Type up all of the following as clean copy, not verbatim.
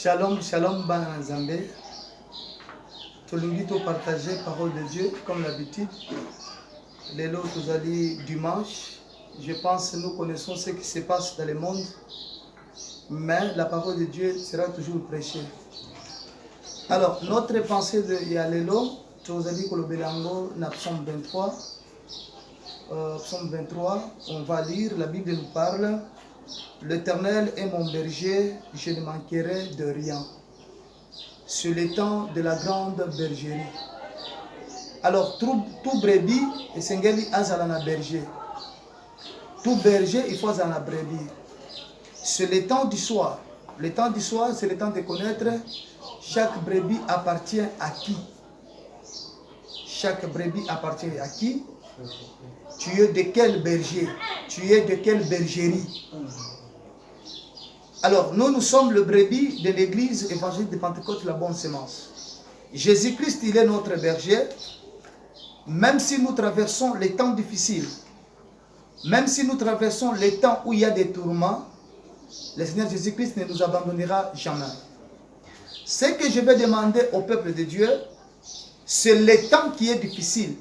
Shalom, shalom, Banzambe. Tout le monde partage la parole de Dieu, comme d'habitude. Les lots, tous allés dimanche. Je pense que nous connaissons ce qui se passe dans le monde. Mais la parole de Dieu sera toujours prêchée. Alors, notre pensée de Yalelo, tous allés pour le Bélango, Psaume 23. Psaume 23, on va lire, la Bible nous parle. L'Éternel est mon berger, je ne manquerai de rien. Sur l'étang de la grande bergerie. Alors, tout brebis, et Sengeli azalana berger. Tout berger, il faut azalana brebis. Sur l'étang du soir. L'étang du soir, c'est le temps de connaître chaque brebis appartient à qui. Chaque brebis appartient à qui. Tu es de quel berger? Tu es de quelle bergerie? Alors, nous sommes le brebis de l'église évangélique de Pentecôte, la bonne semence. Jésus-Christ, il est notre berger. Même si nous traversons les temps difficiles, même si nous traversons les temps où il y a des tourments, le Seigneur Jésus-Christ ne nous abandonnera jamais. Ce que je vais demander au peuple de Dieu, c'est le temps qui est difficile.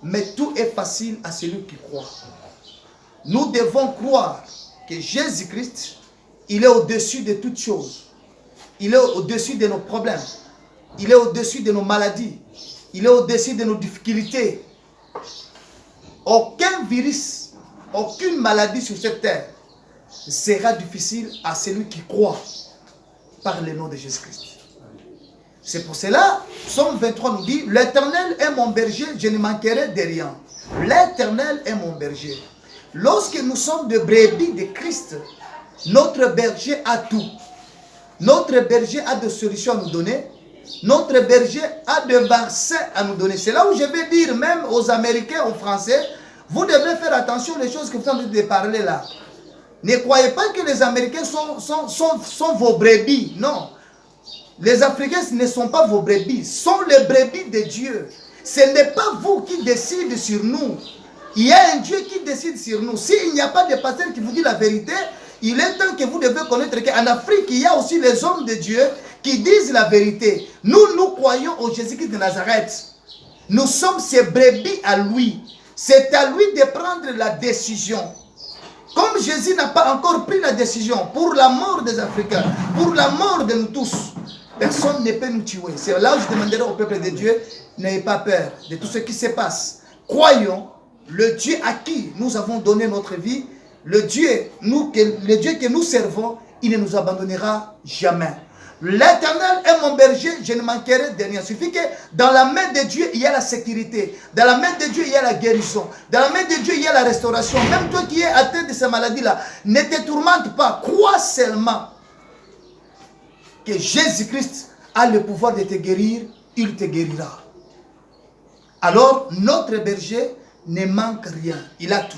Mais tout est facile à celui qui croit. Nous devons croire que Jésus-Christ, il est au-dessus de toutes choses. Il est au-dessus de nos problèmes. Il est au-dessus de nos maladies. Il est au-dessus de nos difficultés. Aucun virus, aucune maladie sur cette terre sera difficile à celui qui croit par le nom de Jésus-Christ. C'est pour cela, Psaume 23 nous dit, l'Éternel est mon berger, je ne manquerai de rien. L'Éternel est mon berger. Lorsque nous sommes de brebis de Christ, notre berger a tout. Notre berger a des solutions à nous donner. Notre berger a des vaccins à nous donner. C'est là où je vais dire même aux Américains, aux Français, vous devez faire attention aux choses que vous êtes en train de parler là. Ne croyez pas que les Américains sont vos brebis. Non. Les Africains ne sont pas vos brebis. Sont les brebis de Dieu. Ce n'est pas vous qui décidez sur nous. Il y a un Dieu qui décide sur nous. S'il n'y a pas de pasteur qui vous dit la vérité, il est temps que vous devez connaître qu'en Afrique, il y a aussi les hommes de Dieu qui disent la vérité. Nous croyons au Jésus-Christ de Nazareth. Nous sommes ses brebis à lui. C'est à lui de prendre la décision. Comme Jésus n'a pas encore pris la décision pour la mort des Africains, pour la mort de nous tous, personne ne peut nous tuer. C'est là où je demanderai au peuple de Dieu, n'ayez pas peur de tout ce qui se passe. Croyons le Dieu à qui nous avons donné notre vie, le Dieu que nous servons, il ne nous abandonnera jamais. L'Éternel est mon berger, je ne manquerai de rien. Il suffit que dans la main de Dieu, il y a la sécurité. Dans la main de Dieu, il y a la guérison. Dans la main de Dieu, il y a la restauration. Même toi qui es atteint de ces maladies-là, ne te tourmente pas. Crois seulement que Jésus-Christ a le pouvoir de te guérir, il te guérira. Alors, notre berger ne manque rien. Il a tout.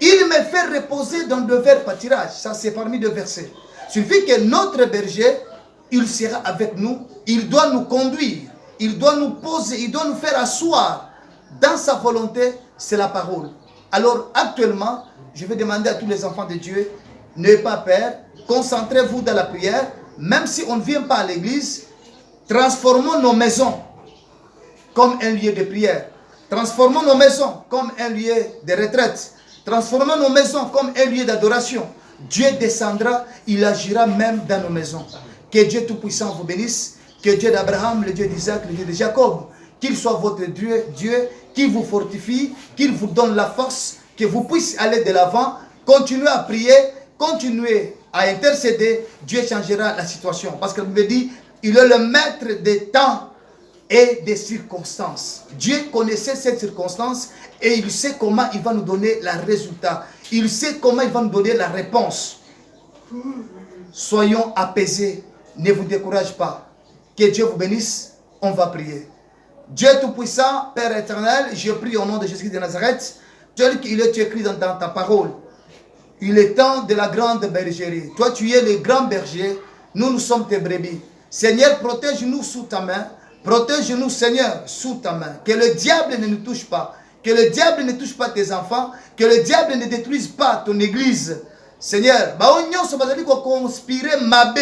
Il me fait reposer dans de verts pâtirages. Ça, c'est parmi deux versets. Il suffit que notre berger, il sera avec nous. Il doit nous conduire. Il doit nous poser. Il doit nous faire asseoir. Dans sa volonté, c'est la parole. Alors, actuellement, je vais demander à tous les enfants de Dieu, n'ayez pas peur. Concentrez-vous dans la prière. Même si on ne vient pas à l'église, transformons nos maisons comme un lieu de prière. Transformons nos maisons comme un lieu de retraite. Transformons nos maisons comme un lieu d'adoration. Dieu descendra, il agira même dans nos maisons. Que Dieu Tout-Puissant vous bénisse. Que Dieu d'Abraham, le Dieu d'Isaac, le Dieu de Jacob, qu'il soit votre Dieu, qu'il vous fortifie, qu'il vous donne la force, que vous puissiez aller de l'avant, continuez à prier, continuez à intercéder. Dieu changera la situation. Parce que la Bible dit, il est le maître des temps et des circonstances. Dieu connaissait cette circonstance et il sait comment il va nous donner le résultat. Il sait comment il va nous donner la réponse. Soyons apaisés. Ne vous découragez pas. Que Dieu vous bénisse. On va prier. Dieu Tout-Puissant, Père éternel, je prie au nom de Jésus de Nazareth, tel qu'il est écrit dans ta parole. Il est temps de la grande bergerie. Toi, tu es le grand berger. Nous sommes tes brebis. Seigneur, protège-nous sous ta main. Protège-nous, Seigneur, sous ta main. Que le diable ne nous touche pas. Que le diable ne touche pas tes enfants. Que le diable ne détruise pas ton église. Seigneur, conspirer mabe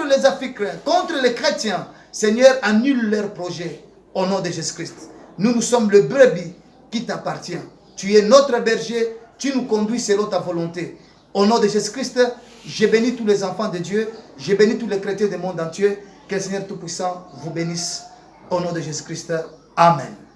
les Africains, contre les chrétiens. Seigneur, annule leurs projets au nom de Jésus-Christ. Nous sommes le brebis qui t'appartient. Tu es notre berger, tu nous conduis selon ta volonté. Au nom de Jésus-Christ, je bénis tous les enfants de Dieu, je bénis tous les chrétiens du monde entier. Que le Seigneur Tout-Puissant vous bénisse. Au nom de Jésus-Christ. Amen.